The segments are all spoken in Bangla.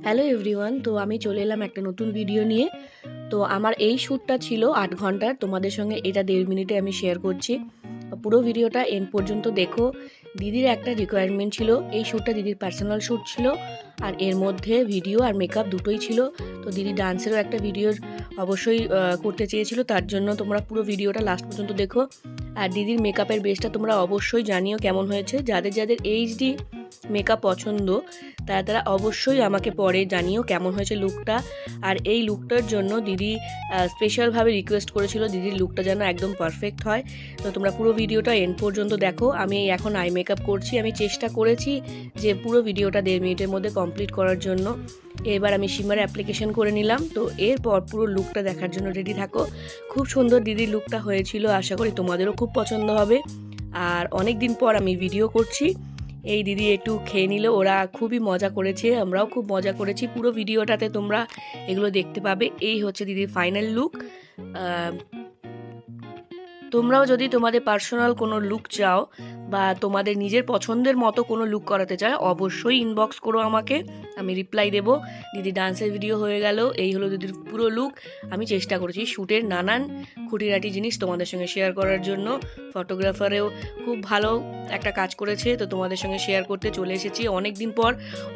হ্যালো এভরিওয়ান, তো আমি চলে এলাম একটা নতুন ভিডিও নিয়ে। তো আমার এই শ্যুটটা ছিল 8 ঘন্টার, তোমাদের সঙ্গে এটা 1.5 মিনিটে আমি শেয়ার করছি। পুরো ভিডিওটা এন্ড পর্যন্ত দেখো। দিদির একটা রিকোয়ারমেন্ট ছিল, এই শ্যুটটা দিদির পার্সোনাল শ্যুট ছিল, আর এর মধ্যে ভিডিও আর মেকআপ দুটোই ছিল। তো দিদি ডান্সেরও একটা ভিডিও অবশ্যই করতে চেয়েছিল, তার জন্য তোমরা পুরো ভিডিওটা লাস্ট পর্যন্ত দেখো। আর দিদির মেকআপের বেসটা তোমরা অবশ্যই জানিও কেমন হয়েছে। যাদের যাদের এইচডি মেকআপ পছন্দ তারা অবশ্যই আমাকে পরে জানিও কেমন হয়েছে লুকটা। আর এই লুকটার জন্য দিদি স্পেশালভাবে রিকোয়েস্ট করেছিল দিদির লুকটা যেন একদম পারফেক্ট হয়। তো তোমরা পুরো ভিডিওটা এন্ড পর্যন্ত দেখো। আমি এখন আই মেকআপ করছি, আমি চেষ্টা করেছি যে পুরো ভিডিওটা 1.5 মিনিটের মধ্যে কমপ্লিট করার জন্য। এবার আমি শিমার অ্যাপ্লিকেশন করে নিলাম। তো এরপর পুরো লুকটা দেখার জন্য রেডি থাকো। খুব সুন্দর দিদির লুকটা হয়েছিল, আশা করি তোমাদেরও খুব পছন্দ হবে। আর অনেক দিন পর আমি ভিডিও করছি। এই দিদি একটু খেয়ে নিল, ওরা খুবই মজা করেছে, আমরাও খুব মজা করেছি। পুরো ভিডিওটাতে তোমরা এগুলো দেখতে পাবে। এই হচ্ছে দিদির ফাইনাল লুক। তোমরাও যদি তোমাদের পার্সোনাল কোনো লুক চাও বা তোমাদের নিজের পছন্দের মতো কোনো লুক করাতে চাও, অবশ্যই ইনবক্স করো আমাকে, আমি রিপ্লাই দেব। দিদি ডান্সের ভিডিও হয়ে গেল, এই হলো দিদির পুরো লুক। আমি চেষ্টা করেছি শ্যুটের নানান খুঁটিনাটি জিনিস তোমাদের সঙ্গে শেয়ার করার জন্য। ফটোগ্রাফারেও খুব ভালো একটা কাজ করেছে, তো তোমাদের সঙ্গে শেয়ার করতে চলে এসেছি অনেক দিন পর।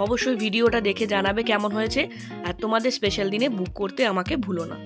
অবশ্যই ভিডিওটা দেখে জানাবে কেমন হয়েছে, আর তোমাদের স্পেশাল দিনে বুক করতে আমাকে ভুলো না।